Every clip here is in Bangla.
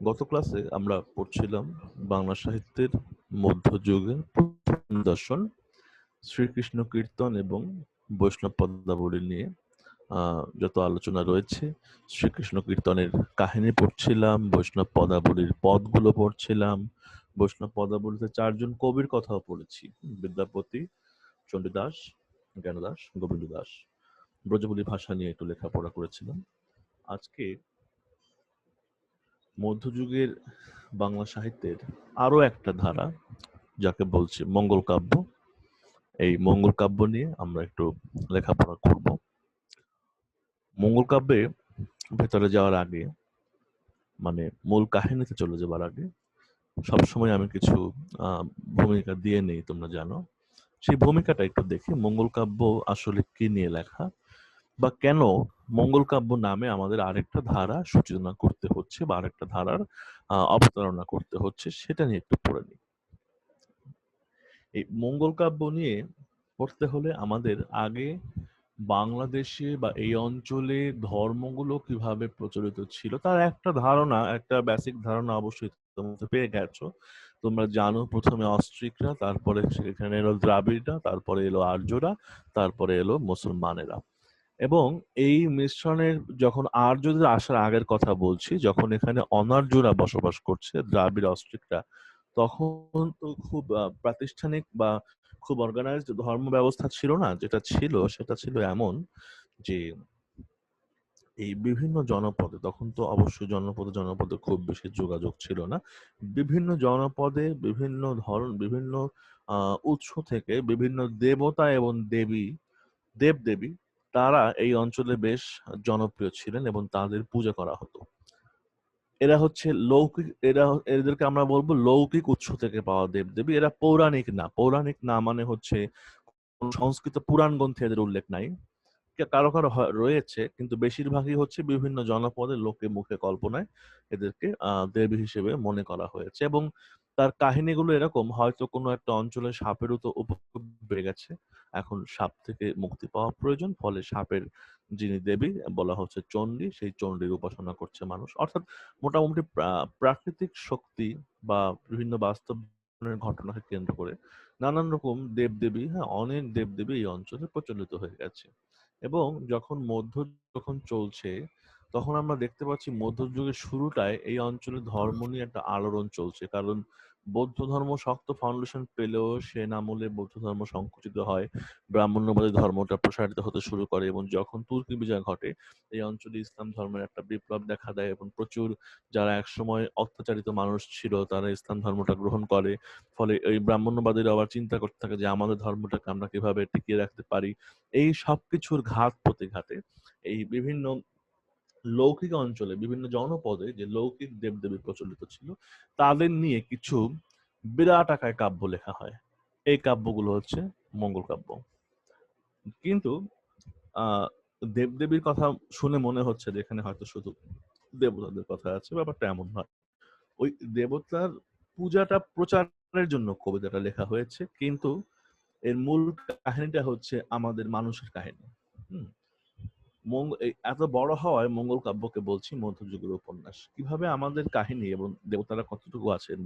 গত ক্লাসে আমরা পড়ছিলাম বাংলা সাহিত্যের মধ্যযুগের প্রথম নিদর্শন শ্রীকৃষ্ণ কীর্তন এবং বৈষ্ণব পদাবলী নিয়ে যত আলোচনা রয়েছে। শ্রীকৃষ্ণ কীর্তনের কাহিনী পড়ছিলাম, বৈষ্ণব পদাবলীর পদগুলো পড়ছিলাম, বৈষ্ণব পদাবলীতে 4 জন কবির কথাও পড়েছি। বিদ্যাপতি, চণ্ডীদাস, জ্ঞানদাস, গোবিন্দ দাস। ব্রজবুলি ভাষা নিয়ে একটু লেখাপড়া করেছিলাম। আজকে মধ্যযুগের বাংলা সাহিত্যের আরো একটা ধারা, যাকে বলছি মঙ্গল কাব্য। এই মঙ্গল কাব্য নিয়ে আমরা একটু লেখাপড়া করব। মঙ্গল কাব্যে ভেতরে যাওয়ার আগে, মানে মূল কাহিনীতে চলে যাবার আগে, সবসময় আমি কিছু ভূমিকা দিয়ে নেই, তোমরা জানো। সেই ভূমিকাটা একটু দেখি, মঙ্গল কাব্য আসলে কি নিয়ে লেখা, বা কেন মঙ্গল কাব্য নামে আমাদের আরেকটা ধারা সূচনা করতে হচ্ছে বা আরেকটা ধারার অবতারণা করতে হচ্ছে, সেটা নিয়ে একটু পড়ে নিই। এই মঙ্গল কাব্য নিয়ে পড়তে হলে আমাদের আগে বাংলাদেশে বা এই অঞ্চলে ধর্মগুলো কিভাবে প্রচলিত ছিল তার একটা ধারণা, একটা বেসিক ধারণা অবশ্যই তোমরা পেয়ে গেছো। তোমরা জানো প্রথমে অস্ট্রিকরা, তারপরে সেখানে এলো দ্রাবিড়রা, তারপরে এলো আর্যরা, তারপরে এলো মুসলমানেরা। এবং এই মিশ্রণের, যখন আর্যদের আসার আগের কথা বলছি, যখন এখানে অনার্যরা বসবাস করছে, দ্রাবিড় অস্ট্রিকরা, তখন তো খুব প্রাতিষ্ঠানিক বা খুব অর্গানাইজড ধর্ম ব্যবস্থা ছিল না। যেটা ছিল সেটা ছিল এমন যে এই বিভিন্ন জনপদে, তখন তো অবশ্যই জনপদে জনপদে খুব বেশি যোগাযোগ ছিল না, বিভিন্ন জনপদে বিভিন্ন ধরন, বিভিন্ন উৎস থেকে বিভিন্ন দেবতা এবং দেবী, দেবদেবী, তারা এই অঞ্চলে বেশ জনপ্রিয় ছিলেন এবং তাদের পূজা করা হতো। এরা হচ্ছে লৌকিক, এদেরকে আমরা বলবো লৌকিক উৎস থেকে পাওয়া দেবদেবী। এরা পৌরাণিক না। পৌরাণিক না মানে হচ্ছে সংস্কৃত পুরাণ গ্রন্থে এদের উল্লেখ নাই। কারো কারো রয়েছে, কিন্তু বেশিরভাগই হচ্ছে বিভিন্ন জনপদের লোকে মুখে কল্পনায় এদেরকে দেবী হিসেবে মনে করা হয়েছে। এবং তার কাহিনীগুলো এরকম, হয়তো কোনো একটা অঞ্চলে সাপের উপদ্রব বেড়ে গেছে, এখন সাপ থেকে মুক্তি পাওয়া প্রয়োজন, ফলে সাপের যিনি দেবী বলা হচ্ছে চণ্ডী, সেই চণ্ডীর উপাসনা করছে মানুষ। অর্থাৎ মোটামুটি প্রাকৃতিক শক্তি বা বিভিন্ন বাস্তব ঘটনাকে কেন্দ্র করে নানান রকম দেবদেবী, হ্যাঁ, অনেক দেবদেবী এই অঞ্চলে প্রচলিত হয়ে গেছে। এবং যখন চলছে, তখন আমরা দেখতে পাচ্ছি মধ্যযুগের শুরুটায় এই অঞ্চলে ধর্ম নিয়ে একটা আলোড়ন চলছে। কারণ বৌদ্ধ ধর্ম শক্ত ফাউন্ডেশন পেলেও সেন আমলে বৌদ্ধ ধর্ম সংকুচিত হয়, ব্রাহ্মণ্যবাদী ধর্মটা প্রসারিত হতে শুরু করে, এবং যখন তুর্কি বিজয় ঘটে এই অঞ্চলে ইসলাম ধর্মের একটা বিপ্লব দেখা দেয় এবং প্রচুর যারা একসময় অত্যাচারিত মানুষ ছিল তারা ইসলাম ধর্মটা গ্রহণ করে। ফলে এই ব্রাহ্মণ্যবাদীরা আবার চিন্তা করতে থাকে যে আমাদের ধর্মটাকে আমরা কিভাবে টিকিয়ে রাখতে পারি। এই সবকিছুর ঘাত প্রতিঘাতে এই বিভিন্ন লৌকিক অঞ্চলে, বিভিন্ন জনপদে যে লৌকিক দেবদেবী প্রচলিত ছিল, তাদের নিয়ে কিছু বিরাট আকারে কাব্য লেখা হয়। এই কাব্যগুলো হচ্ছে মঙ্গল কাব্য। কিন্তু আহ দেবদেবীর কথা শুনে মনে হচ্ছে যে এখানে হয়তো শুধু দেবতাদের কথা আছে, ব্যাপারটা এমন নয়। ওই দেবতার পূজাটা প্রচারের জন্য কবিতাটা লেখা হয়েছে, কিন্তু এর মূল কাহিনীটা হচ্ছে আমাদের মানুষের কাহিনী। হুম। এত বড় হওয়ায় মঙ্গল কাব্যকে বলছি মধ্যযুগের উপন্যাস। কিভাবে আমাদের কাহিনী এবং দেবতারা কতটুকু আছে এর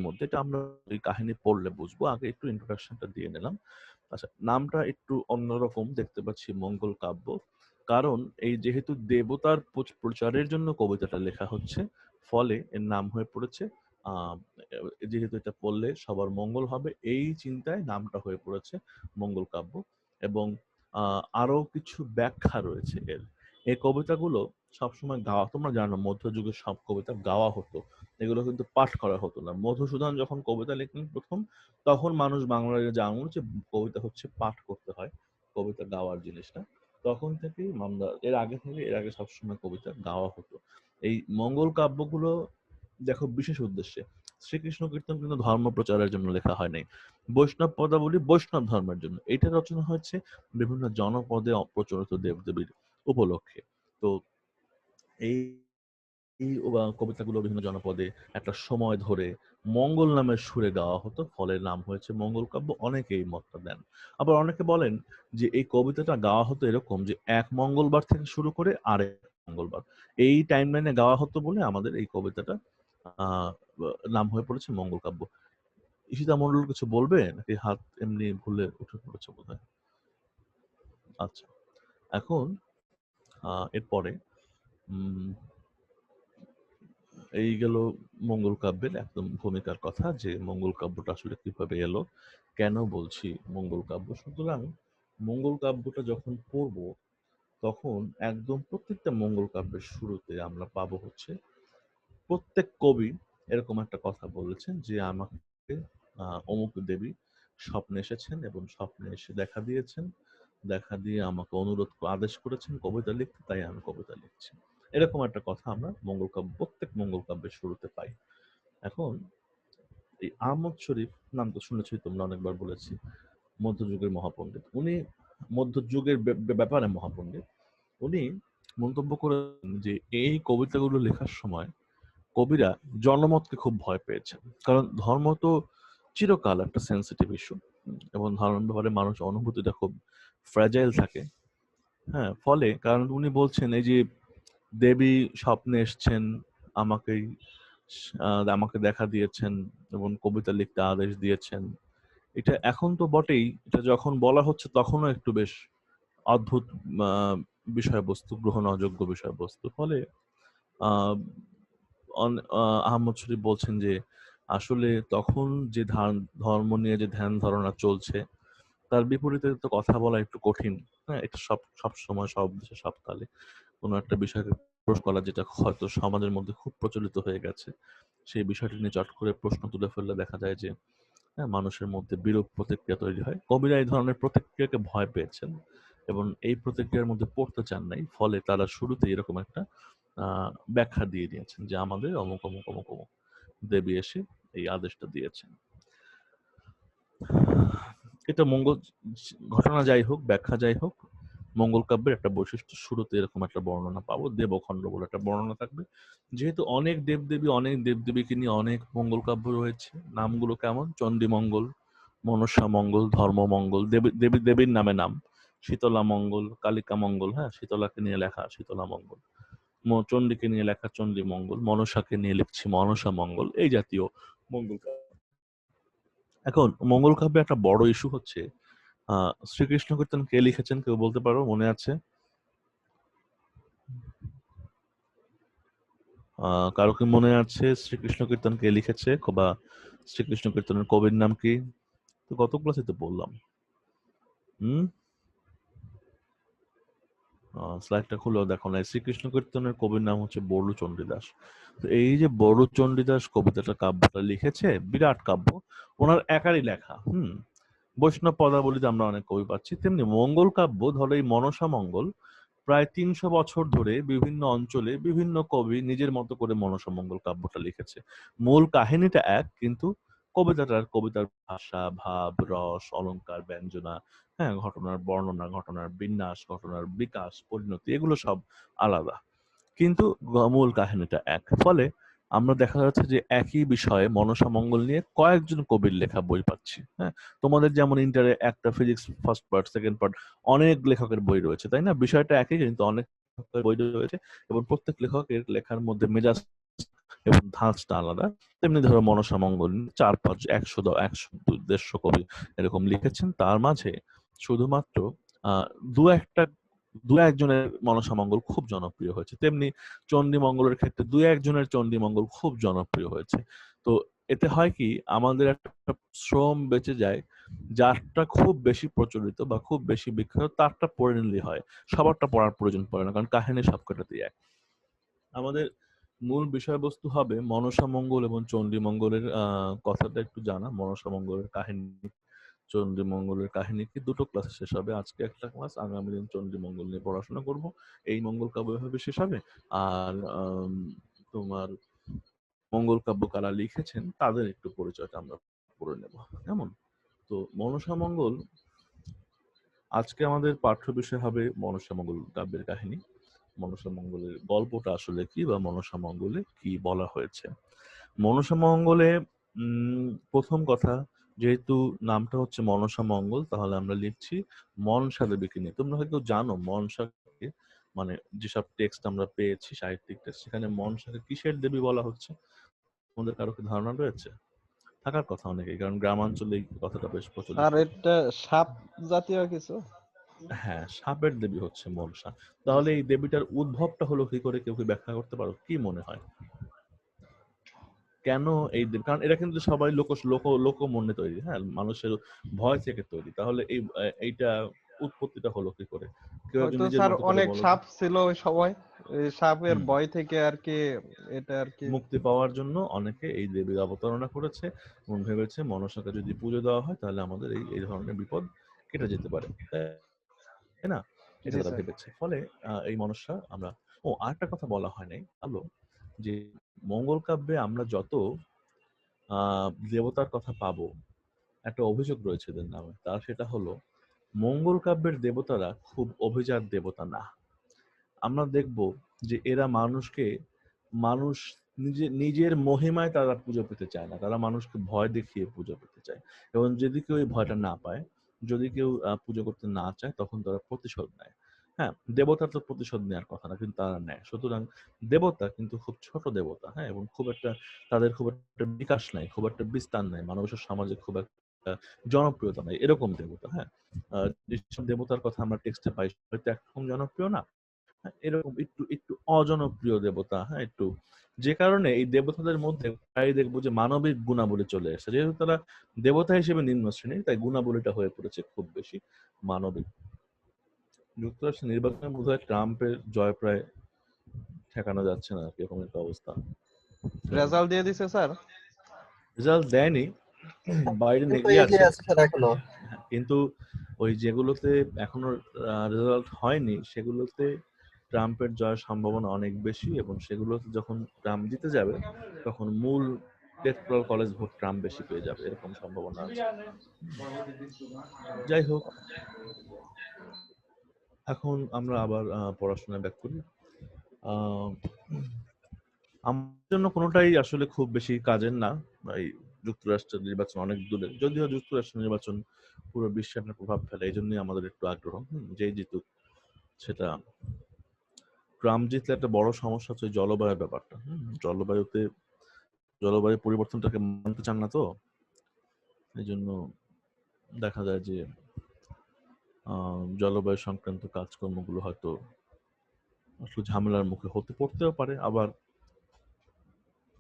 মধ্যে এটা আমরা এই কাহিনী পড়লে বুঝবো। আগে একটু ইন্ট্রোডাকশনটা দিয়ে নিলাম। আচ্ছা, নামটা একটু অন্যরকম দেখতে পাচ্ছি, মঙ্গল কাব্য। কারণ এই যেহেতু দেবতার প্রচারের জন্য কবিতাটা লেখা হচ্ছে, ফলে এর নাম হয়ে পড়েছে, আহ যেহেতু এটা পড়লে সবার মঙ্গল হবে, এই চিন্তায় নামটা হয়ে পড়েছে মঙ্গল কাব্য। এবং আরো কিছু ব্যাখ্যা রয়েছে এর। এই কবিতাগুলো সবসময় গাওয়া, তোমরা জানো মধ্যযুগের সব কবিতা গাওয়া হতো, এগুলো কিন্তু পাঠ করা হতো না। মধুসূদন যখন কবিতা লিখলেন প্রথম, তখন মানুষ বাংলায় জানল যে কবিতা হচ্ছে পাঠ করতে হয়, কবিতা গাওয়ার জিনিসটা। তখন থেকেই আমরা, এর আগে সবসময় কবিতা গাওয়া হতো। এই মঙ্গল কাব্যগুলো দেখো বিশেষ উদ্দেশ্যে, শ্রীকৃষ্ণ কীর্তন কিন্তু ধর্ম প্রচারের জন্য লেখা হয় নাই, বৈষ্ণব পদাবলী বৈষ্ণব ধর্মের জন্য। এটা রচনা হয়েছে বিভিন্ন জনপদে প্রচলিত দেবদেবীর উপলক্ষে। তো এই এই কবিতাগুলো বিভিন্ন জনপদে একটা সময় ধরে মঙ্গল নামের সুরে গাওয়া হতো, ফলে নাম হয়েছে মঙ্গল কাব্য। অনেকে এই মতটা দেন। আবার অনেকে বলেন যে এই কবিতাটা গাওয়া হতো এরকম যে এক মঙ্গলবার থেকে শুরু করে আরেক মঙ্গলবার। এই টাইমলাইনে গাওয়া হতো বলে আমাদের এই কবিতাটা নাম হয়ে পড়েছে মঙ্গল কাব্য। ঈশিতা মন্ডল কিছু বলবে নাকি হাত এমনি ভুলে উঠে পড়েছে বোধহয়? আচ্ছা, এখন এরপরে এই গেল মঙ্গল কাব্যের একদম ভূমিকার কথা, যে মঙ্গল কাব্যটা আসলে কিভাবে এলো, কেন বলছি মঙ্গল কাব্য। সুতরাং মঙ্গল কাব্যটা যখন পড়বো তখন একদম প্রত্যেকটা মঙ্গল কাব্যের শুরুতে আমরা পাবো হচ্ছে প্রত্যেক কবি এরকম একটা কথা বলেছেন যে আমাকে অমুক দেবী স্বপ্নে এসেছেন এবং স্বপ্নে এসে দেখা দিয়েছেন, দেখা দিয়ে আমাকে অনুরোধ আদেশ করেছেন কবিতা লিখতে, তাই আমি কবিতা লিখছি। এরকম একটা কথা আমরা মঙ্গল কাব্য প্রত্যেক মঙ্গল কাব্যের শুরুতে পাই। এখন এই আহমদ শরীফ নাম তো শুনেছি, তোমরা অনেকবার বলেছি, মধ্যযুগের মহাপণ্ডিত। উনি মধ্যযুগের ব্যাপারে মহাপণ্ডিত। উনি মন্তব্য করেন যে এই কবিতাগুলো লেখার সময় কবিরা জনমতকে খুব ভয় পেয়েছেন, কারণ ধর্ম তো চিরকাল একটা সেন্সিটিভ ইস্যু এবং ধর্মের ব্যাপারে মানুষ অনুভূতিটা খুব ফ্র্যাজাইল থাকে। হ্যাঁ, ফলে কারণ উনি বলছেন এই যে দেবী স্বপ্নে এসছেন, আমাকেই আমাকে দেখা দিয়েছেন এবং কবিতা লিখতে আদেশ দিয়েছেন, এটা এখন তো বটেই, এটা যখন বলা হচ্ছে তখনও একটু বেশ অদ্ভুত বিষয়বস্তু, গ্রহণ অযোগ্য বিষয়বস্তু। ফলে আহ আহমদ শরীফ বলছেন যে আসলে তখন যে ধর্ম নিয়ে যে ধ্যান ধারণা চলছে তার বিপরীতে তো কথা বলা একটু কঠিন। হ্যাঁ, এটা সব সময় সব দেশে সব কালে কোনো একটা বিষয়কে প্রশ্ন করা, যেটা হয়তো সমাজের মধ্যে খুব প্রচলিত হয়ে গেছে, সেই বিষয়টি নিয়ে চট করে প্রশ্ন তুলে ফেললে দেখা যায় যে হ্যাঁ, মানুষের মধ্যে বিরূপ প্রতিক্রিয়া তৈরি হয়। কবিরা এই ধরনের প্রতিক্রিয়াকে ভয় পেয়েছেন এবং এই প্রতিক্রিয়ার মধ্যে পড়তে চান নাই, ফলে তারা শুরুতে এরকম একটা ব্যাখ্যা দিয়ে দিয়েছেন যে আমাদের অমুক অমুক অমুক অমুক দেবী এসে এই আদেশটা দিয়েছেন। এটা মঙ্গল ঘটনা যাই হোক, ব্যাখ্যা যাই হোক, মঙ্গল কাব্যের একটা বৈশিষ্ট্য, শুরুতে এরকম একটা বর্ণনা পাবো, দেবখণ্ড বলে একটা বর্ণনা থাকবে। যেহেতু অনেক দেবদেবীকে নিয়ে অনেক মঙ্গল কাব্য রয়েছে, নামগুলো কেমন: চণ্ডী মঙ্গল, মনসা মঙ্গল, ধর্ম মঙ্গল, দেবীর নামে নাম, শীতলা মঙ্গল, কালিকা মঙ্গল, হ্যাঁ শীতলাকে নিয়ে লেখা শীতলা মঙ্গল, চণ্ডীকে নিয়ে লেখা চণ্ডী মঙ্গল, মনসাকে নিয়ে লিখছি মনসা মঙ্গল, এই জাতীয় মঙ্গল কাব্য। এখন মঙ্গল কাব্যে একটা বড় ইস্যু হচ্ছে শ্রীকৃষ্ণ কীর্তন কে লিখেছেন, কেউ বলতে পারো? মনে আছে? কারো কি মনে আছে শ্রীকৃষ্ণ কীর্তন কে লিখেছে, বা শ্রীকৃষ্ণ কীর্তনের কবির নাম কি? তো গত ক্লাসে তো বললাম। স্লাইডটা খুলেও দেখো না। শ্রীকৃষ্ণ কীর্তনের কবির নাম হচ্ছে বড়লু চণ্ডীদাস। তো এই যে বড়লু চণ্ডীদাস কবিতাটা, কাব্যটা লিখেছে, বিরাট কাব্য, ওনার একারই লেখা। বৈষ্ণব পদাবলীতে আমরা অনেক কবি পাচ্ছি, তেমনি মঙ্গল কাব্য, ধরো এই মনসা মঙ্গল, প্রায় ৩০০ বছর ধরে বিভিন্ন অঞ্চলে বিভিন্ন কবি নিজের মতো করে মনসা মঙ্গল কাব্যটা লিখেছে। মূল কাহিনীটা এক, কিন্তু কবিতার ভাষা, ভাব, রস, অলংকার, ব্যঞ্জনা, হ্যাঁ, ঘটনার বর্ণনা, ঘটনার বিন্যাস, ঘটনার বিকাশ, পরিণতি, এগুলো সব আলাদা, কিন্তু মূল কাহিনীটা এক। ফলে আমরা দেখা যাচ্ছে যে একই বিষয়ে মনসা মঙ্গল নিয়ে কয়েকজন কবির লেখা বই পাচ্ছি। হ্যাঁ, তোমাদের যেমন ইন্টারে একটা physics first part, second part, অনেক লেখকের বই রয়েছে, তাই না? বিষয়টা একই, কিন্তু অনেক লেখকের বই রয়েছে এবং প্রত্যেক লেখকের লেখার মধ্যে মেজাজ এবং ধাঁচটা আলাদা। তেমনি ধরো মনসা মঙ্গল 4-5 100 150 কবি এরকম লিখেছেন, তার মাঝে শুধুমাত্র আহ দু একটা দু একজনের মনসা মঙ্গল খুব জনপ্রিয় হয়েছে। তেমনি চণ্ডী মঙ্গলের ক্ষেত্রে দু একজনের চণ্ডী মঙ্গল খুব জনপ্রিয় হয়েছে। তো এতে হয় কি, আমাদের একটা শ্রম বেঁচে যায়, যারটা খুব বেশি প্রচলিত বা খুব বেশি বিখ্যাত তারটা পড়ে নিলেই হয়, সবারটা পড়ার প্রয়োজন পড়ে না, কারণ কাহিনী সবকটাতেই এক। আমাদের মূল বিষয়বস্তু হবে মনসা মঙ্গল এবং চণ্ডী মঙ্গলের কথাটা একটু জানা, মনসা মঙ্গলের কাহিনী, চণ্ডী মঙ্গলের কাহিনী কি, দুটো ক্লাস শেষ হবে। আজকে একটা ক্লাস, আগামী দিন চণ্ডী মঙ্গল নিয়ে পড়াশোনা করব। এই মঙ্গল কাব্য এভাবে শেষ হবে। আর তোমার মঙ্গল কাব্য কারা লিখেছেন তাদের একটু পরিচয়টা আমরা করে নেব, কেমন? তো মনসা মঙ্গল, আজকে আমাদের পাঠ্য বিষয় হবে মনসা মঙ্গল কাব্যের কাহিনী, মনসা মঙ্গলের গল্পটা আসলে কি, বা মনসা মঙ্গলে কি বলা হয়েছে। মনসা মঙ্গলে প্রথম কথা, যেহেতু নামটা হচ্ছে মনসা মঙ্গল, তাহলে আমরা লিখছি মনসা দেবীকে নিয়ে। তোমরা হয়তো জানো মনসাকে মানে যেসব টেক্সট আমরা পেয়েছি, সাহিত্যিক টেক্সট, সেখানে মনসাকে কিসের দেবী বলা হচ্ছে? আমাদের কারো কি ধারণা রয়েছে? থাকার কথা অনেকেই, কারণ গ্রামাঞ্চলে এই কথাটা বেশ প্রচলিত। আর এটা সাপ জাতীয় কিছু? হ্যাঁ, সাপের দেবী হচ্ছে মনসা। জি তাহলে স্যার। এই দেবীটার উদ্ভবটা হলো কি করে, কেউ কি ব্যাখ্যা করতে পারো? কি মনে হয়? কেন এই দেবী? কারণ এটা কিন্তু সবাই লোকমনে তৈরি, হ্যাঁ? মানুষের ভয় থেকে তৈরি। তাহলে এইটা উৎপত্তিটা হলো কি করে? কেউ একজন হয়তো নিজের স্যার মতো করে অনেক বলো তো। সাপ ছিল ওই সময়, এই সাপের হুম। ভয় থেকে আর কি এটা আর কি। মুক্তি পাওয়ার জন্য অনেকে এই দেবীর অবতারণা করেছে এবং ভেবেছে মনসাকে যদি পুজো দেওয়া হয় তাহলে আমাদের এই ধরনের বিপদ কেটে যেতে পারে, তাই না? এটা জি তারা স্যার। ভেবেছে। ফলে এই মনসা আমরা, আরেকটা কথা বলা হয় নাই, ভালো, যে মঙ্গল কাব্যে আমরা যত দেবতার কথা পাবো, একটা অভিযোগ রয়েছে এদের নামে, তার সেটা হলো মঙ্গল কাব্যের দেবতারা খুব অভিজাত দেবতা না। আমরা দেখব যে এরা মানুষকে, মানুষ নিজের মহিমায় তারা পুজো পেতে চায় না, তারা মানুষকে ভয় দেখিয়ে পুজো পেতে চায়। এবং যদি কেউ এই ভয়টা না পায়, যদি কেউ পুজো করতে না চায়, তখন তারা প্রতিশোধ নেয়। হ্যাঁ, দেবতা তো প্রতিশোধ নেওয়ার কথা না, কিন্তু তারা নেয়। সুতরাং দেবতা কিন্তু খুব ছোট দেবতা, হ্যাঁ, এবং খুব একটা, তাদের খুব একটা বিকাশ নাই, খুব একটা বিস্তার নাই, মানুষের সমাজে খুব একটা জনপ্রিয়তা নাই, এরকম দেবতা। হ্যাঁ, যেসব দেবতার কথা আমরা টেক্সটে পাই হয়তো একদম জনপ্রিয় না, হ্যাঁ, এরকম একটু একটু অজনপ্রিয় দেবতা, হ্যাঁ, একটু, যে কারণে এই দেবতাদের মধ্যে প্রায় দেখবো যে মানবিক গুণাবলী চলে এসেছে, যেহেতু তারা দেবতা হিসেবে নিম্ন শ্রেণীর, তাই গুণাবলীটা হয়ে পড়েছে খুব বেশি মানবিক। যুক্তরাষ্ট্রের নির্বাচনে বোধহয় ট্রাম্পের জয় প্রায় ঠেকানো যাচ্ছে না, এরকম একটা অবস্থা। রেজাল্ট দিয়ে দিছে স্যার। রেজাল্ট দেয়নি, বাইডেন কিন্তু এগিয়ে এগিয়ে আছে, আছে স্যার এখনো। কিন্তু ওই যেগুলোতে এখনো রেজাল্ট হয়নি সেগুলোতে ট্রাম্পের জয়ের সম্ভাবনা অনেক বেশি, এবং সেগুলোতে যখন ট্রাম্প জিতে যাবে তখন মূল ইলেকট্রাল কলেজ ভোট ট্রাম্প বেশি পেয়ে যাবে, এরকম সম্ভাবনা আছে। যাই হোক, এখন আমরা আবার পড়াশোনায় ব্যাক করি। আহ, আমার জন্য কোনোটাই আসলে খুব বেশি কাজের না। এই যুক্তরাষ্ট্রের নির্বাচন অনেক দূরে, যদিও যুক্তরাষ্ট্রের নির্বাচন পুরো বিশ্বের একটা প্রভাব ফেলে, এই জন্যই আমাদের একটু আগ্রহ। যেই জিতুক সেটা, ট্রাম্প জিতলে একটা বড় সমস্যা হচ্ছে জলবায়ুর ব্যাপারটা। জলবায়ু পরিবর্তনটাকে মানতে চান না, তো এই জন্য দেখা যায় যে জলবায়ু সংক্রান্ত কাজকর্মগুলো হয়তো আসলে ঝামেলার মুখে পড়তেও পারে, আবার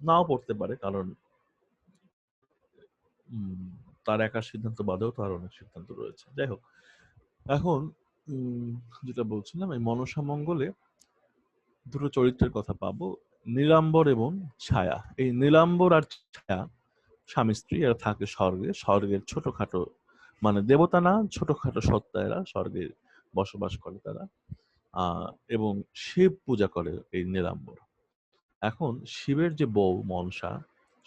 নাও পড়তে পারে, কারণ উম, তার একার সিদ্ধান্ত বাদেও তার অনেক সিদ্ধান্ত রয়েছে। যাই হোক, এখন উম, যেটা বলছিলাম, এই মনসা মঙ্গলে দুটো চরিত্রের কথা পাবো, নীলাম্বর এবং ছায়া। এই নীলাম্বর আর ছায়া স্বামী স্ত্রী, এরা থাকে স্বর্গে, স্বর্গের ছোটখাটো, মানে দেবতা না, ছোটখাটো সত্তা, এরা স্বর্গে বসবাস করে তারা। এবং শিব পূজা করে এই নীলাম্বর। এখন শিবের যে বউ মনসা,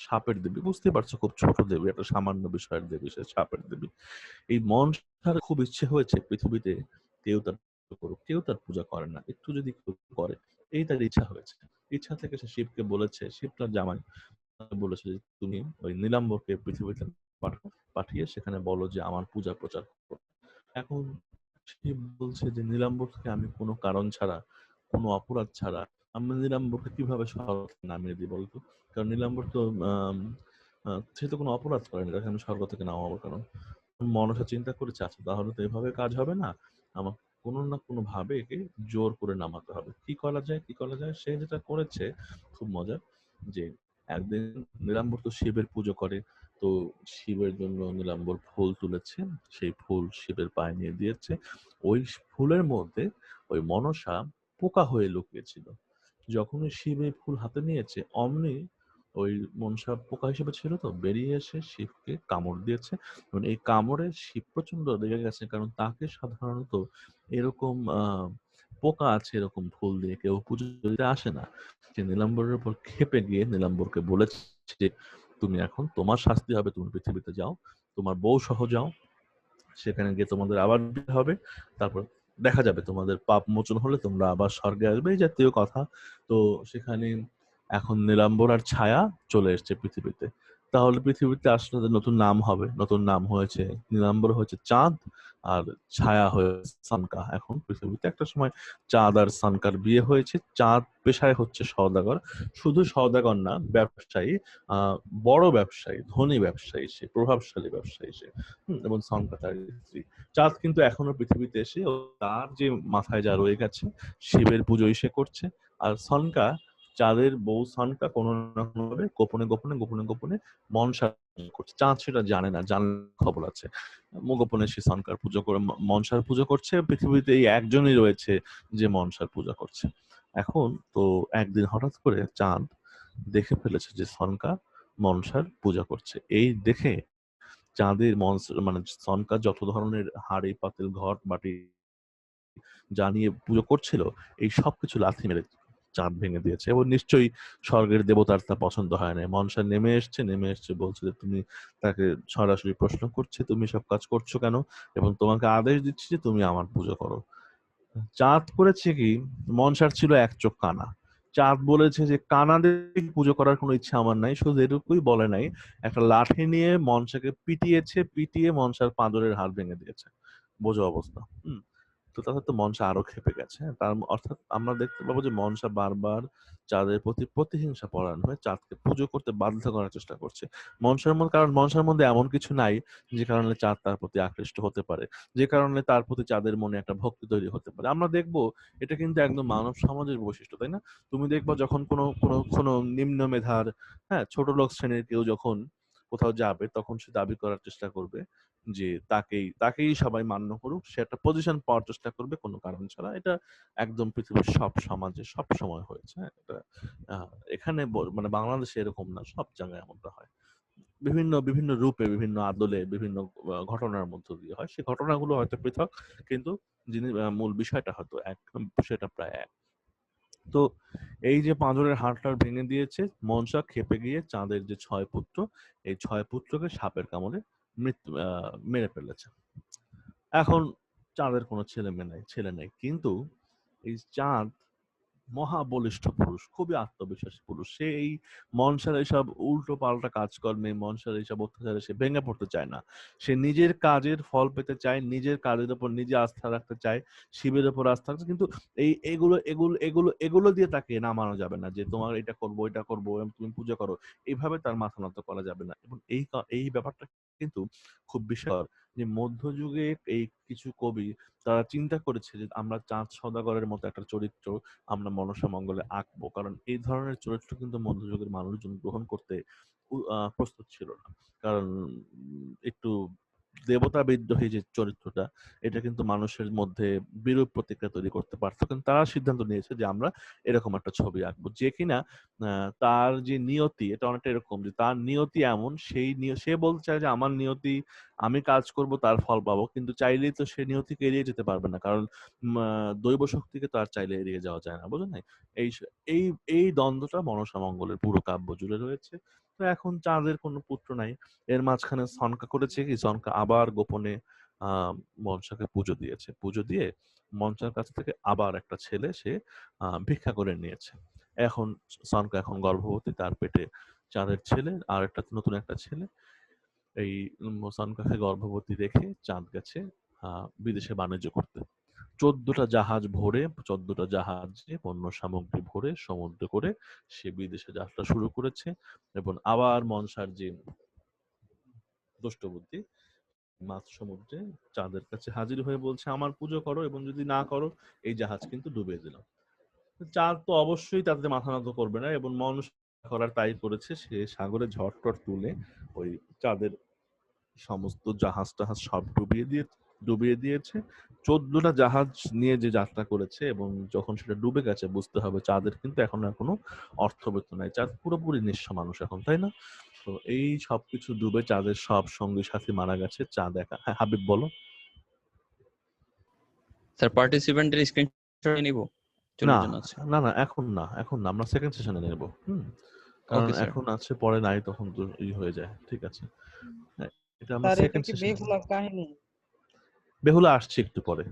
সাপের দেবী, বুঝতে পারছো, খুব ছোট দেবী, একটা সামান্য বিষয়ের দেবী, সে সাপের দেবী। এই মনসার খুব ইচ্ছে হয়েছে পৃথিবীতে কেউ তার পূজা করুক, কেউ তার পূজা করে না, একটু যদি কেউ করে, এই তার ইচ্ছা হয়েছে। ইচ্ছা থেকে সে শিবকে বলেছে, শিব তার জামাই, বলেছে যে তুমি ওই নীলাম্বরকে পৃথিবীতে পাঠাও, পাঠিয়ে সেখানে বলো যে আমার পূজা প্রচার করো। এখন শিব বলছে যে নীলাম্বরকে আমি কোনো কারণ ছাড়া, কোনো অপরাধ ছাড়া আমি নীলাম্বরকে কিভাবে স্বর্গ থেকে নামিয়ে দিই বলতো? কারণ নীলাম্বর তো সে তো কোনো অপরাধ করেনি, তাকে আমি স্বর্গ থেকে নামাবো কেন? মনসা চিন্তা করেছে, আচ্ছা তাহলে তো এভাবে কাজ হবে না, আমার কোনো না কোনো ভাবে একে জোর করে নামাতে হবে। কি করা যায়, কি করা যায়? সে যেটা করেছে খুব মজার, যে একদিন নীলাম্বর তো শিবের পুজো করে, তো শিবের জন্য নীলাম্বর ফুল তুলেছে, সেই ফুল শিবের পায়ে নিয়ে দিয়েছে। ওই ফুলের মধ্যে ওই মনসা পোকা হয়ে লুকিয়েছিল। যখনই শিব এই ফুল হাতে নিয়েছে, অমনি ওই মনসা পোকা হিসেবে ছিল তো, বেরিয়ে এসে শিবকে কামড় দিয়েছে। এবং এই কামড়ে শিব প্রচন্ড রেগে গেছে, কারণ তাকে সাধারণত এরকম পোকা আছে এরকম ফুল দিয়ে কেউ পুজো দিতে আসে না। সে নীলাম্বরের উপর ক্ষেপে গিয়ে নীলাম্বরকে বলেছে যে তুমি এখন, তোমার শাস্তি হবে, তুমি পৃথিবীতে যাও, তোমার বউ সহ যাও, সেখানে গিয়ে তোমাদের আবার বিয়ে হবে, তারপর দেখা যাবে তোমাদের পাপ মোচন হলে তোমরা আবার স্বর্গে আসবে, এই জাতীয় কথা। তো সেখানে এখন নীলাম্বর আর ছায়া চলে এসছে পৃথিবীতে। তাহলে পৃথিবীতে আসলে তাদের নতুন নাম হবে। নতুন নাম হয়েছে, নীলাম্বর হয়েছে চাঁদ, আর ছায়া হয়েছে সানকা। এখন পৃথিবীতে একটা সময় চাঁদ আর সানকার বিয়ে হয়েছে। চাঁদ পেশায় হচ্ছে সওদাগর, শুধু সওদাগর না, ব্যবসায়ী, আহ বড় ব্যবসায়ী, ধনী ব্যবসায়ী সে, প্রভাবশালী ব্যবসায়ী সে। এবং সানকা তার স্ত্রী। চাঁদ কিন্তু এখনো পৃথিবীতে এসে তার যে মাথায় যা রয়ে গেছে শিবের পুজোই সে করছে। আর সনকা, চাঁদের বউ সনকা কোনো না কোনো ভাবে গোপনে গোপনে গোপনে গোপনে মনসার পূজা করছে। চাঁদ সেটা জানে না, জানলে খবর আছে। গোপনে সে সনকার পুজো করে, মনসার পুজো করছে। পৃথিবীতে এই একজনই রয়েছে যে মনসার পূজা করছে। এখন তো একদিন হঠাৎ করে চাঁদ দেখে ফেলেছে যে সনকা মনসার পূজা করছে। এই দেখে চাঁদের মানে সনকা যত ধরনের হাঁড়ি পাতিল ঘট বাটি যা নিয়ে পুজো করছিল, এই সবকিছু লাথি মেরে চাঁদ ভেঙে দিয়েছে। এবং নিশ্চয়ই স্বর্গের দেবতার তা পছন্দ হয় না। মনসা নেমে এসছে, বলছে যে তুমি, তাকে সরাসরি প্রশ্ন করছে, তুমি সব কাজ করছো কেন, এবং তোমাকে আদেশ দিচ্ছি যে তুমি আমার পুজো করো। চাঁদ করেছে কি, মনসার ছিল এক চোখ কানা। চাঁদ বলেছে যে কানাদের পুজো করার কোনো ইচ্ছা আমার নাই, শুধু এটুকুই বলে নাই, একটা লাঠি নিয়ে মনসাকে পিটিয়েছে, পিটিয়ে মনসার পাঁজরের হাড় ভেঙে দিয়েছে। বোঝো অবস্থা। তো তাতে তো মনসা আরো ক্ষেপে গেছে। তার অর্থাৎ আমরা দেখতে পাবো যে মনসা বারবার চাঁদের প্রতি প্রতিহিংসা পরায়ণ হয়ে চাঁদকে পুজো করতে বাধ্য করার চেষ্টা করছে। মনসার মধ্যে, কারণ মনসার মধ্যে এমন কিছু নাই যে কারণে চাঁদ তার প্রতি আকৃষ্ট হতে পারে, যে কারণে তার প্রতি চাঁদের মনে একটা ভক্তি তৈরি হতে পারে। আমরা দেখবো এটা কিন্তু একদম মানব সমাজের বৈশিষ্ট্য, তাই না? তুমি দেখবা যখন কোনো কোনো কোনো নিম্ন মেধার, হ্যাঁ, ছোট লোক শ্রেণীর কেউ যখন কোথাও যাবে, তখন সে দাবি করার চেষ্টা করবে যে তাকেই তাকেই সবাই মান্য করুক, সে একটা পজিশন পাওয়ার চেষ্টা করবে কোনো কারণ ছাড়া। এটা একদম পৃথিবীর সব সমাজে সব সময় হয়েছে। হ্যাঁ, এটা এখানে মানে বাংলাদেশে এরকম না, সব জায়গায় এমনটা হয়। বিভিন্ন বিভিন্ন রূপে, বিভিন্ন আদলে, বিভিন্ন ঘটনার মধ্য দিয়ে হয়। সেই ঘটনাগুলো হয়তো পৃথক, কিন্তু যিনি মূল বিষয়টা হয়তো এক, সেটা প্রায় এক। তো এই যে পাঁজরের হাড়টা ভেঙে দিয়েছে, মনসা ক্ষেপে গিয়ে চাঁদের যে 6 পুত্র, এই 6 পুত্রকে সাপের কামড়ে মেরে ফেলেছে। এখন চাঁদের কোনো ছেলে নেই, কিন্তু এই চাঁদ মহাবলিষ্ঠ পুরুষ, খুবই আত্মবিশ্বাসী পুরুষ। সে এই মনসার এইসব উল্টো পাল্টা কাজকর্মে, মনসার এইসব অত্যাচারে সে ভেঙে পড়তে চায় না। সে নিজের কাজের ফল পেতে চায়, নিজের কাজের উপর নিজে আস্থা রাখতে চায়, শিবের উপর আস্থা রাখতে। কিন্তু এই এগুলো এগুলো এগুলো এগুলো দিয়ে তাকে নামানো যাবে না যে তোমার এটা করবো, এটা করবো, তুমি পুজো করো, এইভাবে তার মাথা নত করা যাবে না। এবং এই ব্যাপারটা কিন্তু খুব বিস্ময়কর যে মধ্যযুগে এই কিছু কবি তারা চিন্তা করেছে যে আমরা চাঁদ সওদাগরের মতো একটা চরিত্র আমরা মনসা মঙ্গলে আঁকবো, কারণ এই ধরনের চরিত্র কিন্তু মধ্যযুগের মানুষজন গ্রহণ করতে প্রস্তুত ছিল না। কারণ একটু দেবতা বিদ্রোহী যে চরিত্রটা, এটা কিন্তু মানুষের মধ্যে বিরূপ প্রতিক্রিয়া তৈরি করতে পারতো। কিন্তু তারা সিদ্ধান্ত নিয়েছে যে আমরা এরকম একটা ছবি আঁকবো, যে কিনা তার যে নিয়তি, এটা অনেকটা এরকম যে তার নিয়তি এমন, সে বলতে চায় যে আমার নিয়তি, আমি কাজ করব তার ফল পাবো, কিন্তু চাইলেই তো সে নিয়তিকে এড়িয়ে যেতে পারবে না, কারণ দৈব শক্তিকে তো আর চাইলে এড়িয়ে যাওয়া যায় না, বুঝো নাই? এই এই এই দ্বন্দ্বটা মনসা মঙ্গলের পুরো কাব্য জুড়ে রয়েছে। তো এখন চাঁদের কোনো পুত্র নাই। এর মাঝখানে সনকা করেছে কি, সনকা আবার গোপনে মনসাকে পুজো দিয়েছে। পুজো দিয়ে মনসার কাছ থেকে আবার একটা ছেলে সে ভিক্ষা করে নিয়েছে। এখন সনকা এখন গর্ভবতী, তার পেটে চাঁদের ছেলে আর একটা নতুন একটা ছেলে। এই সনকাকে গর্ভবতী রেখে চাঁদ গেছে বিদেশে বাণিজ্য করতে। 14টা জাহাজ ভরে, 14টা জাহাজে পণ্য সামগ্রী ভরে সমুদ্রে করে সে বিদেশে যাত্রা শুরু করেছে। এবং আবার মনসার যে দুষ্ট বুদ্ধি, মাঝ সমুদ্রে চাঁদের কাছে হাজির হয়ে বলছে আমার পুজো করো, এবং যদি না করো এই জাহাজ কিন্তু ডুবিয়ে দিলাম। চাঁদ তো অবশ্যই তাতে মাথা নত করবে না, এবং মানুষ করার তাই করেছে। সে সাগরে ঝড় টড় তুলে ওই চাঁদের সমস্ত জাহাজ টাহাজ সব ডুবিয়ে দিয়েছে। 14টা জাহাজ নিয়ে যে যাত্রা করেছে, এবং যখন সেটা ডুবে গেছে বুঝতে হবে চাঁদের কিন্তু এখন আর কোনো অর্থবিত্ত নাই। চাঁদ পুরোপুরি নিঃস্ব মানুষ এখন, তাই না? তো এই সবকিছু ডুবে চাঁদের সব সঙ্গী সাথী মারা গেছে, চাঁদ একা। হ্যাঁ হাবিব বলো। স্যার পার্টিসিপেন্টের স্ক্রিনশট নিব, না চলার জন্য আছে। না না, এখন না, আমরা সেকেন্ড সেশনে নেব। কারণ ওকে স্যার। এখন আছে, পরে নাই, তখন তো হয়ে যায়। ঠিক আছে, হ্যাঁ, এটা আমরা স্যার এটা সেকেন্ড কি সেশনে। বেহুলার কাহিনী? বেহুলা আসছে একটু পরে।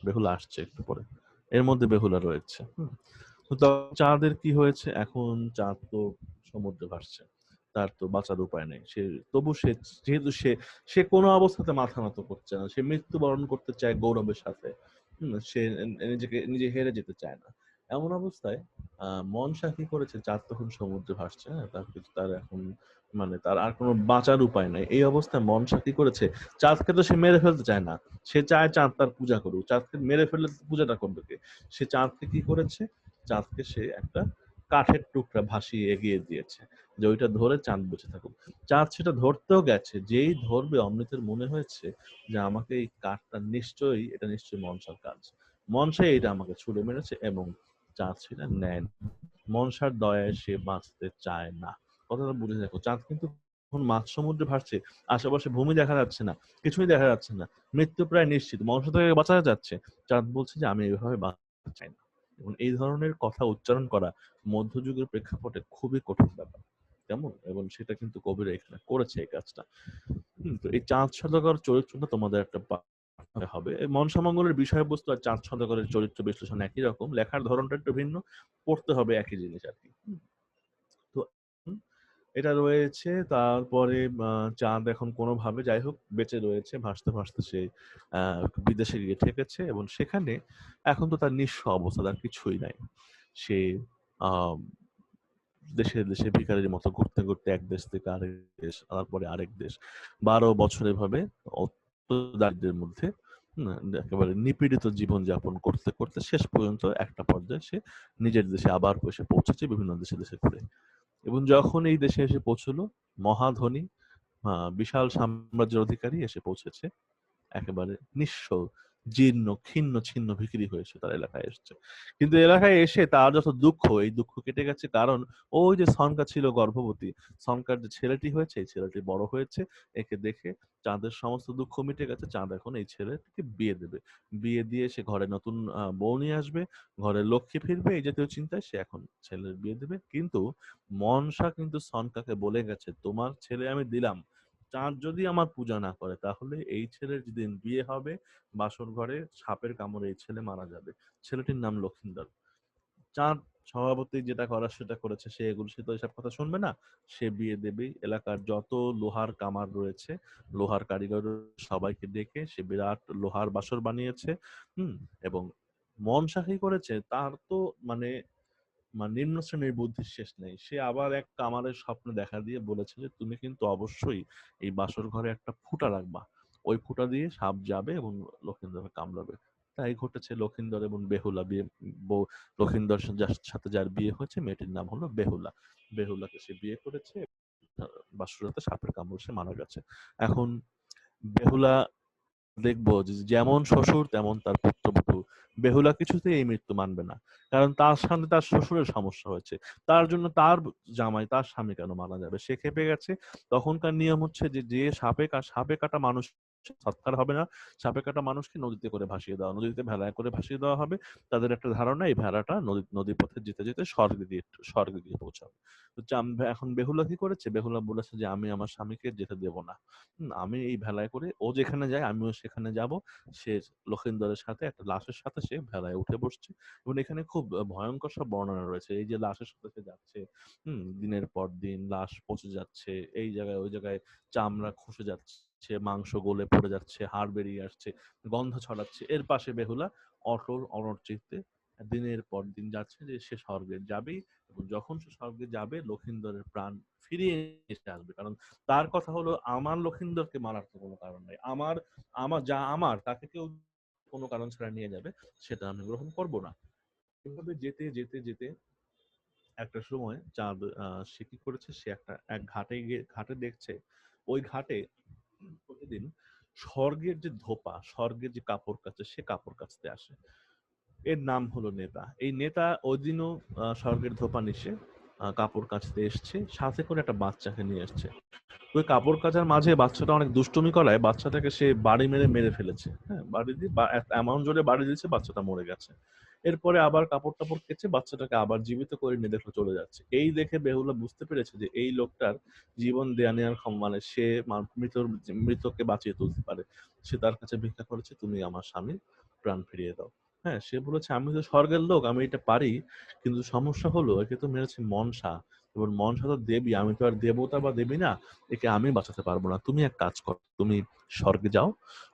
বেহুলা আসছে একটু পরে, এর মধ্যে বেহুলা রয়েছে। তো চাঁদের কি হয়েছে, এখন চাঁদ তো সমুদ্রে ভাসছে। তার তো বাঁচার উপায় নেই। তবু যেহেতু সে কোনো অবস্থাতে মাথা নত করছে না, সে মৃত্যুবরণ করতে চায় গৌরবের সাথে। সে নিজে হেরে যেতে চায় না। এমন অবস্থায় মনসা কি করেছে, চাঁদ তখন সমুদ্রে ভাসছে, হ্যাঁ, তার এখন মানে তার আর কোনো বাঁচার উপায় নাই। এই অবস্থায় মনসা কি করেছে, চাঁদকে তো সে মেরে ফেলতে চায় না, সে চায় চাঁদ তার পূজা করুক। চাঁদকে মেরে ফেললে পূজাটা করবে কে? সে চাঁদকে কি করেছে, চাঁদকে সে একটা কাঠের টুকরা ভাসিয়ে এগিয়ে দিয়েছে, যে ওইটা ধরে চাঁদ বেঁচে থাকুক। চাঁদ সেটা ধরতেও গেছে, যেই ধরবে অমৃতের মনে হয়েছে যে আমাকে এই কাঠটা নিশ্চয়ই মনসার কাজ, মনসাই এটা আমাকে ছুড়ে মেরেছে, এবং চাঁদ সেটা নেয়। মনসার দয়ায় সে বাঁচতে চায় না। কথাটা বুঝে দেখো, চাঁদ কিন্তু এখন মাঝ সমুদ্রে ভাসছে, আশেপাশে ভূমি দেখা যাচ্ছে না, কিছুই দেখা যাচ্ছে না, মৃত্যু প্রায় নিশ্চিত, মনসা থেকে বাঁচাতে যাচ্ছে। চাঁদ বলছে যে আমি এইভাবে বাঁচতে চাই না। এবং এই ধরনের কথা উচ্চারণ করা মধ্যযুগের প্রেক্ষাপটে খুবই কঠিন ব্যাপার, কেমন? এবং সেটা কিন্তু কবিরা এখানে করেছে এই কাজটা। তো এই চাঁদ সদাগর চরিত্রটা তোমাদের একটা হবে। মনসা মঙ্গলের বিষয়বস্তু আর চাঁদ সদাগরের চরিত্র বিশ্লেষণ একই রকম, লেখার ধরনটা একটু ভিন্ন, পড়তে হবে একই জিনিস আর কি। তো এটা রয়েছে। তারপরে চাঁদ এখন কোনোভাবে যাই হোক বেঁচে রয়েছে, ভাসতে ভাসতে সে বিদেশে গিয়ে ঠেকেছে, এবং সেখানে এখন তো তার নিঃস্ব অবস্থা, তার কিছুই নাই। সে আহ দেশে দেশে ভিখারির মতো ঘুরতে ঘুরতে এক দেশ থেকে আরেক দেশ, তারপরে আরেক দেশ, 12 বছর এভাবে দারিদ্র্যের মধ্যে একেবারে নিপীড়িত জীবন যাপন করতে করতে শেষ পর্যন্ত একটা পর্যায়ে সে নিজের দেশে আবার এসে পৌঁছেছে, বিভিন্ন দেশে দেশে ঘুরে। এবং যখন এই দেশে এসে পৌঁছলো, মহাধনী বিশাল সাম্রাজ্যের অধিকারী এসে পৌঁছেছে, একেবারে নিঃস্ব, জীর্ণ, ছিন্ন ছিন্ন ভিখিরি হয়েছে তার এলাকায় এসছে। কিন্তু এলাকায় এসে তার যত দুঃখ, এই দুঃখ কেটে গেছে, কারণ ওই যে সনকা ছিল গর্ভবতী, সনকার যে ছেলেটি হয়েছে, এই ছেলেটি বড় হয়েছে, একে দেখে চাঁদের সমস্ত দুঃখ মিটে গেছে। চাঁদ এখন এই ছেলেটিকে বিয়ে দেবে, বিয়ে দিয়ে সে ঘরে নতুন বউ নিয়ে আসবে, ঘরে লক্ষ্মী ফিরবে, এই জাতীয় চিন্তায় সে এখন ছেলের বিয়ে দেবে। কিন্তু মনসা কিন্তু সনকাকে বলে গেছে, তোমার ছেলে আমি দিলাম, চাঁদ যদি আমার পূজা না করে তাহলে এই ছেলের যেদিন বিয়ে হবে, বাসর ঘরে সাপের কামড়ে এই ছেলে মারা যাবে। ছেলেটির নাম লক্ষিন্দর। চাঁদ স্বভাবতই যেটা করার সেটা করেছে, সে তো এসব কথা শুনবে না, সে বিয়ে দেবেই। এলাকার যত লোহার কামার রয়েছে, লোহার কারিগর, সবাইকে ডেকে সে বিরাট লোহার বাসর বানিয়েছে। এবং মনসা কি করেছে, তার তো মানে নিম্ন শ্রেণীর বুদ্ধির শেষ নেই। সে আবার এক কামারের স্বপ্ন দেখা দিয়ে বলেছে যে তুমি কিন্তু অবশ্যই এই বাসর ঘরে একটা ফুটা রাখবা, ওই ফুটা দিয়ে সাপ যাবে এবং লক্ষিন্দরকে কামড়াবে। তাই ঘটেছে, লক্ষিন্দর এবং বেহুলা বিয়ে, লক্ষিন্দর যার সাথে যার বিয়ে হয়েছে, মেয়েটির নাম হলো বেহুলা। বেহুলাকে সে বিয়ে করেছে, বাসুরাতে সাপের কামড়ে সে মারা গেছে। এখন বেহুলা দেখবো যে যেমন শ্বশুর তেমন তার পুত্রবধূ। বেহুলা কিছুতেই এই মৃত্যু মানবে না, কারণ তার সামনে তার শ্বশুরের সমস্যা হয়েছে, তার জন্য তার জামাই, তার স্বামী কেন মারা যাবে? সে খেপে গেছে। তখনকার নিয়ম হচ্ছে যে যে সাপে কাটা মানুষ সৎকার হবে না, সাপে কাটা মানুষকে নদীতে করে ভাসিয়ে দেওয়া, নদীতে ভেলায় করে ভাসিয়ে দেওয়া হবে। তাদের একটা ধারণা, এই ভেড়াটা নদী পথে যেতে যেতে স্বর্গে গিয়ে পৌঁছাবে। তো এখন বেহুলা কি করেছে, বেহুলা বলেছে যে আমি আমার স্বামীকে যেতে দেব না, আমি এই ভেলায় করে ও যেখানে যায় আমিও সেখানে যাব। সে লক্ষিন্দরের সাথে একটা লাশের সাথে সে ভেলায় উঠে বসছে, এবং এখানে খুব ভয়ঙ্কর সব বর্ণনা রয়েছে। এই যে লাশের সাথে সে যাচ্ছে, দিনের পর দিন লাশ পচে যাচ্ছে, এই জায়গায় ওই জায়গায় চামড়া খসে যাচ্ছে, মাংস গলে পড়ে যাচ্ছে, হাড় বেরিয়ে আসছে, গন্ধ ছড়াচ্ছে। এর পাশে বেহুলা অটল অনড় চিত্তে দিনের পর দিন যাচ্ছে, যে সে স্বর্গে যাবেই, এবং যখন সে স্বর্গে যাবে লক্ষিন্দরের প্রাণ ফিরিয়ে এসে আসবে। কারণ তার কথা হলো, আমার লক্ষিন্দরকে মারার তো কোনো কারণ নাই, আমার আমার যা আমার তাকে কেউ কোনো কারণ ছাড়া নিয়ে যাবে, সেটা আমি গ্রহণ করব না। এভাবে যেতে যেতে যেতে একটা সময় চাঁদ সে কি করেছে, সে এক ঘাটে গিয়ে ঘাটে দেখছে, ওই ঘাটে প্রতিদিন স্বর্গের যে ধোপা, স্বর্গের যে কাপড় কাচে, সে কাপড় কাচতে আসে। এর নাম হলো নেতা। এই নেতা ওই দিনও স্বর্গের ধোপা নিশে কাপড় কাচতে এসছে, সাথে করে একটা বাচ্চাকে নিয়ে এসছে। ওই কাপড় কাচার মাঝে বাচ্চাটা অনেক দুষ্টুমি করায় বাচ্চাটাকে সে বাড়ি মেরে ফেলেছে। হ্যাঁ, বাড়ি দিয়ে এমন জোরে বাড়ি দিয়েছে, বাচ্চাটা মরে গেছে। এরপরে আবার কাপড় টাপড় কেচে বাচ্চাটাকে আবার জীবিত করে নিয়ে দেখলো চলে যাচ্ছে। এই দেখে বেহুলা বুঝতে পেরেছে যে এই লোকটার জীবন দেয়া নেওয়ার মানে সে মৃতকে বাঁচিয়ে তুলতে পারে। সে তার কাছে ভিক্ষা করেছে, তুমি আমার স্বামীর প্রাণ ফিরিয়ে দাও। হ্যাঁ, সে বলেছে আমি তো স্বর্গের লোক, আমি এটা পারি, কিন্তু সমস্যা হলো একে তো মেরেছে মনসা, এবং মনসা তো দেবী, আমি তো আর দেবতা বা দেবী না, একে আমি বাঁচাতে পারবো না। তুমি এক কাজ করো, তুমি স্বর্গে যাও,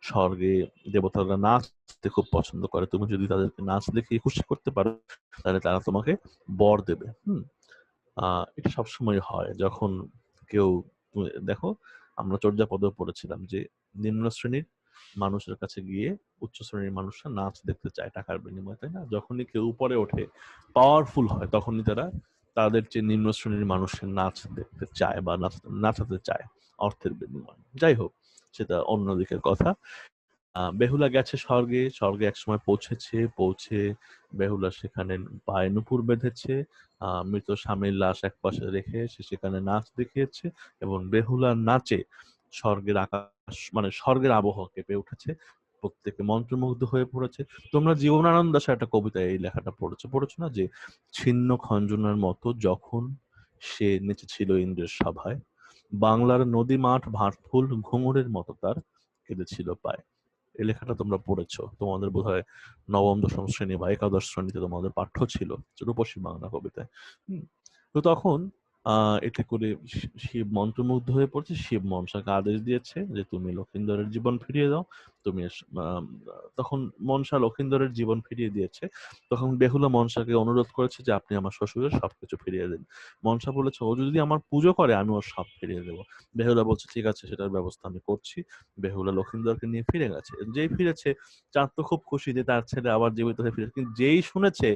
স্বর্গে দেবতারা নাচতে খুব পছন্দ করে, তুমি যদি তাদেরকে নাচ দেখিয়ে খুশি করতে পারো তাহলে তারা তোমাকে বর দেবে। এটা সবসময় হয় যখন কেউ, তুমি দেখো আমরা চর্যাপদেও পড়েছিলাম যে নিম্ন শ্রেণীর মানুষের কাছে গিয়ে উচ্চ শ্রেণীর মানুষরা নাচ দেখতে চায় টাকার বিনিময়ে, তাই না? যখনই কেউ উপরে ওঠে, পাওয়ারফুল হয়, তখনই তারা তাদের যে নিম্ন শ্রেণীর মানুষের নাচ দেখতে চায় বা নাচাতে চায় অর্থের বিনিময়ে। যাই হোক, সেটা অন্য দিকের কথা। বেহুলা গেছে স্বর্গে, স্বর্গে একসময় পৌঁছে বেহুলা সেখানে পায়ে নূপুর বেঁধেছে, মৃত স্বামীর লাশ একপাশে রেখে সে সেখানে নাচ দেখিয়েছে এবং বেহুলার নাচে স্বর্গের আকাশ, মানে স্বর্গের আবহাওয়া কেঁপে উঠেছে, প্রত্যেকে মন্ত্রমুগ্ধ হয়ে পড়েছে। তোমরা জীবনানন্দ দাশের একটা কবিতা এই লেখাটা পড়েছো না, যে ছিন্ন খঞ্জনার মতো যখন সে নেচেছিল ইন্দ্রের সভায়, বাংলার নদী মাঠ ভাটফুল ঘুঙুরের মতো তার কেঁদেছিল পায়। এই লেখাটা তোমরা পড়েছো, তোমাদের বোধহয় নবম দশম শ্রেণী বা একাদশ শ্রেণীতে তোমাদের পাঠ্য ছিল রূপসী বাংলা কবিতায়। তো তখন এতে করে শিব মন্ত্রমুগ্ধ হয়ে পড়ছে, শিব মনসাকে আদেশ দিয়েছে যে তুমি লক্ষিন্দরের জীবন ফিরিয়ে দাও। তুমি তখন মনসা লক্ষিন্দরের জীবন ফিরিয়ে দিয়েছে। তখন বেহুলা মনসাকে অনুরোধ করেছে যে আপনি আমার শ্বশুরের সবকিছু ফিরিয়ে দিন। মনসা বলেছে ও যদি আমার পুজো করে আমি ওর সব ফিরিয়ে দেবো। বেহুলা বলছে ঠিক আছে, সেটার ব্যবস্থা আমি করছি। বেহুলা লক্ষিন্দরকে নিয়ে ফিরে গেছে। যেই ফিরেছে, চাঁদ তো খুব খুশি যে তার ছেলে আবার জীবিত হয়ে ফিরেছে, কিন্তু যেই শুনেছে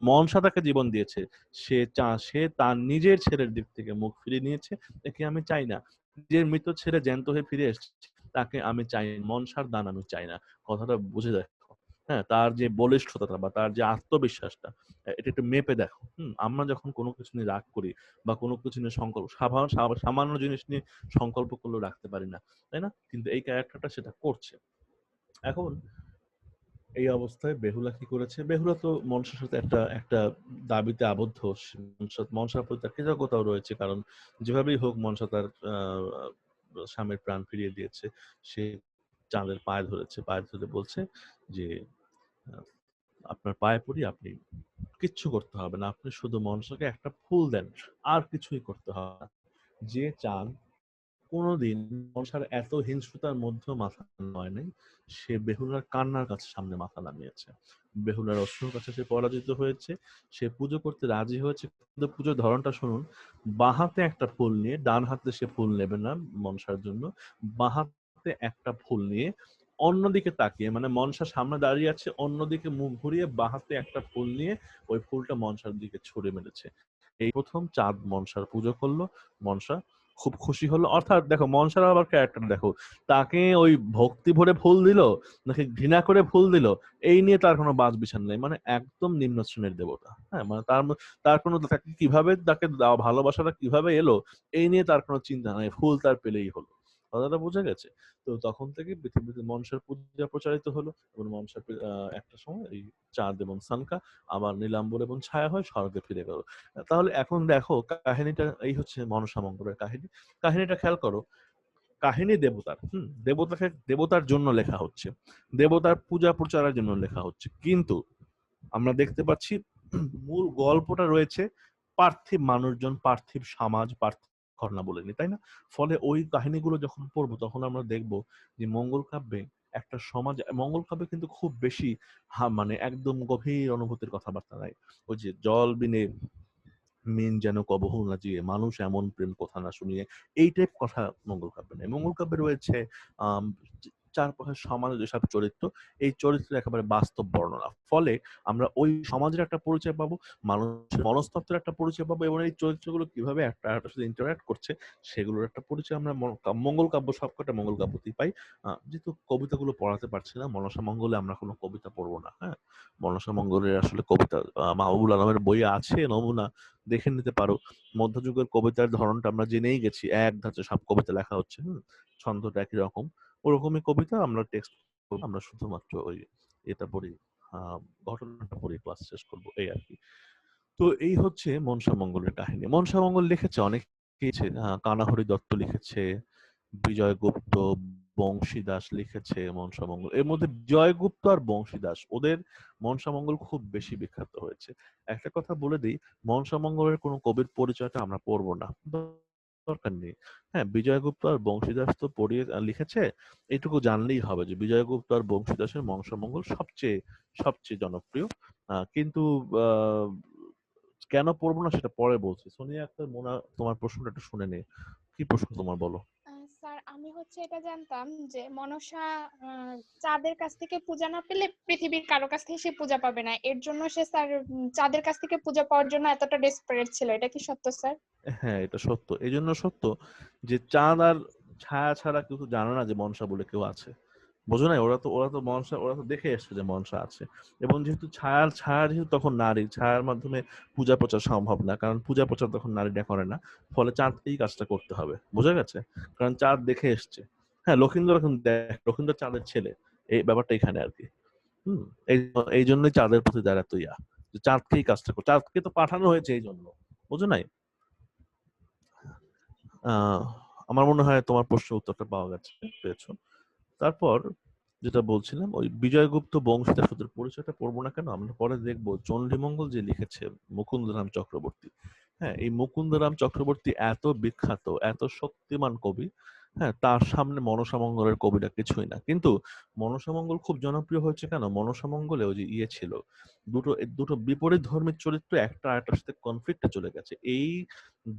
মনসা তাকে জীবন দিয়েছে, সে তার নিজের ছেলের দিক থেকে মুখ ফিরিয়ে নিয়েছে। একে আমি চাই না। যে মৃত ছেলে জ্যান্ত হয়ে ফিরে এসেছে তাকে আমি চাই, মনসার দান আমি চাই না। কথাটা বুঝে দেখো। হ্যাঁ, তার যে বলিষ্ঠতা বা তার যে আত্মবিশ্বাসটা, এটা একটু মেপে দেখো। আমরা যখন কোনো কিছু নিয়ে রাগ করি বা কোনো কিছু নিয়ে সংকল্প, সামান্য জিনিস নিয়ে সংকল্প করলেও রাখতে পারি না, তাই না? কিন্তু এই ক্যারেক্টারটা সেটা করছে। এখন এই অবস্থায় বেহুলা কি করেছে? বেহুলা তো মনসার সাথে একটা একটা দাবিতে আবদ্ধ। মনসার প্রতি তার কৃতজ্ঞতাও রয়েছে, কারণ যেভাবেই হোক মনসা তার স্বামীর প্রাণ ফিরিয়ে দিয়েছে। সে চাঁদের পায়ে ধরেছে, পায়ে ধরে বলছে যে আহ, আপনার পায়ে পড়ি, আপনি কিচ্ছু করতে হবে না, আপনি শুধু মনসাকে একটা ফুল দেন, আর কিছুই করতে হবে না। যে চাঁদ কোনোদিন মনসার এত হিংস্রতার মধ্যেও মাথা নয় নাই, সে বেহুলার কান্নার কাছে সামনে মাথা নামিয়েছে। বেহুলার অশ্রুর কাছে সে পরাজিত হয়েছে, সে পুজো করতে রাজি হয়েছে। কিন্তু পুজোর ধরনটা শুনুন, বাঁ হাতে একটা ফুল নিয়ে, ডান হাতে সে ফুল নেবে না মনসার জন্য, বাঁ হাতে একটা ফুল নিয়ে অন্যদিকে তাকিয়ে, মানে মনসা সামনে দাঁড়িয়ে আছে, অন্যদিকে মুখ ঘুরিয়ে বাঁ হাতে একটা ফুল নিয়ে ওই ফুলটা মনসার দিকে ছুড়ে মেরেছে। এই প্রথম চাঁদ মনসার পুজো করলো। মনসা খুব খুশি হলো। অর্থাৎ দেখো মনসার আবার ক্যারেক্টার দেখো, তাকে ওই ভক্তি ভরে ফুল দিল নাকি ঘৃণা করে ফুল দিল, এই নিয়ে তার কোনো বাজ বিচার নেই। মানে একদম নিম্ন শ্রেণীর দেবতা। হ্যাঁ, মানে তার কোনো, তাকে কিভাবে, তাকে ভালোবাসাটা কিভাবে এলো এই নিয়ে তার কোনো চিন্তা নাই, ফুল তার পেলেই হলো। কথাটা বোঝা গেছে? তো তখন থেকে পৃথিবীতে মনসার পূজা প্রচারিত হলো এবং মনসার একটা সময় এই চাঁদ এবং সানকা আবার নীলাম্বর এবং ছায়া হয়ে স্বর্গে ফিরে গেল। তাহলে এখন দেখো কাহিনীটা এই হচ্ছে মনসা মঙ্গলের কাহিনী। কাহিনীটা খেয়াল করো, কাহিনী দেবতার, দেবতার জন্য লেখা হচ্ছে, দেবতার পূজা প্রচারের জন্য লেখা হচ্ছে, কিন্তু আমরা দেখতে পাচ্ছি মূল গল্পটা রয়েছে পার্থিব মানুষজন, পার্থিব সমাজ, পার্থিব ঘটনা বলে নি, তাই না? ফলে ওই কাহিনীগুলো যখন পড়বো তখন আমরা দেখব যে মঙ্গল কাব্যে একটা সমাজ, মঙ্গল কাব্যে কিন্তু খুব বেশি মানে একদম গভীর অনুভূতির কথাবার্তা নাই। ওই যে জল বিনে মিন যেন কবহু না জিয়ে, মানুষ এমন প্রেম কথা না শুনিয়ে, এই টাইপ কথা মঙ্গল কাব্যে নেই। মঙ্গল কাব্যে রয়েছে আম চারপাশে সমাজের যেসব চরিত্র, এই চরিত্রের একেবারে বাস্তব বর্ণনা। ফলে আমরা ওই সমাজের একটা পরিচয় পাবো, মানুষের মনস্তত্ত্বের একটা পরিচয় পাবো, এবং এই চরিত্রগুলো কিভাবে একটা আরেকটার সাথে ইন্টারঅ্যাক্ট করছে সেগুলোর একটা পরিচয় আমরা মঙ্গল কাব্য, সবকটা মঙ্গল কাব্যতেই পাই। যেহেতু কবিতাগুলো পড়াতে পারছি না, মনসা মঙ্গলে আমরা কোনো কবিতা পড়বো না। হ্যাঁ, মনসা মঙ্গলের আসলে কবিতা মাহবুবুল আলমের বই আছে নমুনা, দেখে নিতে পারো। মধ্যযুগের কবিতার ধরনটা আমরা জেনেই গেছি, এক ধাঁচে সব কবিতা লেখা হচ্ছে, ছন্দটা একই রকম। ওরকমই কবিতা আমরা টেক্সট, আমরা শুধুমাত্র ওই এটা পড়ি, ঘটনাটা পড়ি, ক্লাস শেষ করবো, এই আর কি। তো এই হচ্ছে মনসা মঙ্গলের কাহিনী। মনসা মঙ্গল লিখেছে অনেক কিছু, কানাহরি দত্ত লিখেছে, বিজয় গুপ্ত, বংশীদাস লিখেছে মনসামঙ্গল। এর মধ্যে বিজয়গুপ্ত আর বংশীদাস, ওদের মনসামঙ্গল খুব বেশি বিখ্যাত হয়েছে। একটা কথা বলে দিই, মনসামঙ্গলের কোনো কবির পরিচয়টা আমরা পড়বো না, দরকার নেই। হ্যাঁ, বিজয়গুপ্ত আর বংশীদাস তো পড়িয়ে লিখেছে, এইটুকু জানলেই হবে যে বিজয়গুপ্ত আর বংশীদাসের মনসামঙ্গল সবচেয়ে সবচেয়ে জনপ্রিয়। কিন্তু আহ, কেন পড়বো না সেটা পরে বলছি। সোনিয়া আক্তার, মোনা, তোমার প্রশ্নটা একটু শুনে নে, কি প্রশ্ন তোমার, বলো। স্যার আমি হচ্ছে এটা জানতাম যে মনসা চাঁদের কাছ থেকে পূজা না পেলে পৃথিবীর কারো কাছ থেকে সে পূজা পাবে না, এর জন্য সে স্যার চাঁদের কাছ থেকে পূজা পাওয়ার জন্য এতটা ডেসপারেট ছিল, এটা কি সত্য স্যার? হ্যাঁ, এটা সত্য। এই জন্য সত্য যে চাঁদ আর ছায়া ছাড়া কেউ তো জানে না যে মনসা বলে কেউ আছে, বোঝো না? ওরা তো মনসা, ওরা তো দেখে এসছে যে মনসা আছে। এবং যেহেতু ছায়া যেহেতু তখন নারী, ছায়ার মাধ্যমে পূজা প্রচার সম্ভব না, কারণ পূজা প্রচার তখন নারীরা করে না, ফলে চাঁদকেই কাজটা করতে হবে, বোঝা গেছে? কারণ চাঁদ দেখে এসছে। হ্যাঁ, লক্ষিন্দর এখন লক্ষিন্দর চাঁদের ছেলে, এই ব্যাপারটা এখানে আর কি। হম, এই এই জন্যই চাঁদের প্রতি তার এত ইয়া, যে চাঁদকেই কাজটা করে, চাঁদকে তো পাঠানো হয়েছে এই জন্য, বোঝো নাই? আহ আমার মনে হয় তোমার প্রশ্নের উত্তরটা পাওয়া গেছে, পেয়েছো। তারপর যেটা বলছিলাম, ওই বিজয়গুপ্ত বংশীদাসদের পরিচয়টা পড়বো না কেন, আমরা পরে দেখবো চণ্ডীমঙ্গল যে লিখেছে মুকুন্দরাম চক্রবর্তী। হ্যাঁ, এই মুকুন্দরাম চক্রবর্তী এত বিখ্যাত, এত শক্তিমান কবি। হ্যাঁ, তার সামনে মনসামঙ্গলের কবিরা কিছুই না। কিন্তু মনসামঙ্গল খুব জনপ্রিয় হয়েছে কেন, মনসামঙ্গলে ওই যে ইয়ে ছিল, দুটো বিপরীত ধর্মের চরিত্র একটা আরেকটার সাথে কনফ্লিক্টে চলে গেছে। এই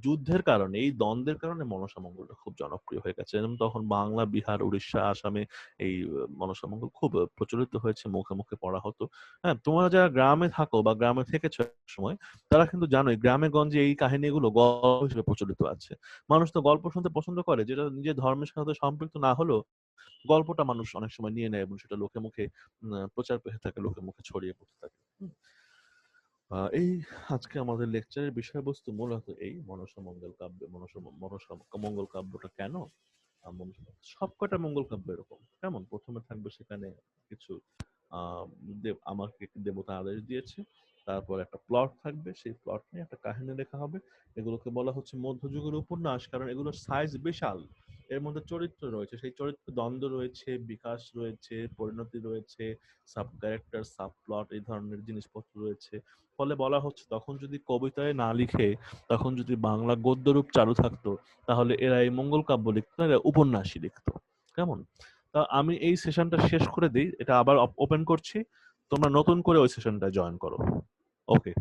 যুদ্ধের কারণে, এই দ্বন্দ্বের কারণে মনসামঙ্গলটা খুব জনপ্রিয় হয়ে গেছে। যেমন তখন বাংলা, বিহার, উড়িষ্যা, আসামে এই মনসামঙ্গল খুব প্রচলিত হয়েছে, মুখে মুখে পড়া হতো। হ্যাঁ, তোমরা যারা গ্রামে থাকো বা গ্রামে থেকেছো এক সময়, তারা কিন্তু জানোই গ্রামে গঞ্জে এই কাহিনীগুলো গল্প হিসেবে প্রচলিত আছে। মানুষ তো গল্প শুনতে পছন্দ করে, যেটা নিজের ধর্মের সাথে সম্পৃক্ত না হলেও গল্পটা মানুষ অনেক সময় নিয়ে নেয় এবং সেটা লোকে মুখে প্রচার পেতে থাকে, লোকে মুখে ছড়িয়ে পড়তে থাকে। এই আজকে আমাদের লেকচারের বিষয়বস্তু মূলত এই মনসা মঙ্গল কাব্য। মনসা মঙ্গল কাব্যটা কেন, সবকটা মঙ্গল কাব্য এরকম কেমন, প্রথমে থাকবে সেখানে কিছু আমাকে দেবতা আদেশ দিয়েছে, তারপর একটা প্লট থাকবে, সেই প্লট নিয়ে একটা কাহিনী লেখা হবে। এগুলোকে বলা হচ্ছে মধ্যযুগের উপন্যাস, কারণ এগুলোর সাইজ বিশাল। এর মধ্যে চরিত্র রয়েছে, সেই চরিত্র দ্বন্দ্ব রয়েছে, বিকাশ রয়েছে, পরিণতি রয়েছে, সাব ক্যারেক্টার, সাব প্লট, এই ধরনের জিনিসপত্র রয়েছে। ফলে বলা হচ্ছে তখন যদি কবিতায় না লিখে, তখন যদি বাংলা গদ্যরূপ চালু থাকতো, তাহলে এরা এই মঙ্গল কাব্য লিখতো, এরা উপন্যাসই লিখতো। কেমন? তা আমি এই সেশনটা শেষ করে দিই, এটা আবার ওপেন করছি, তোমরা নতুন করে ওই সেশনটা জয়েন করো। ওকে।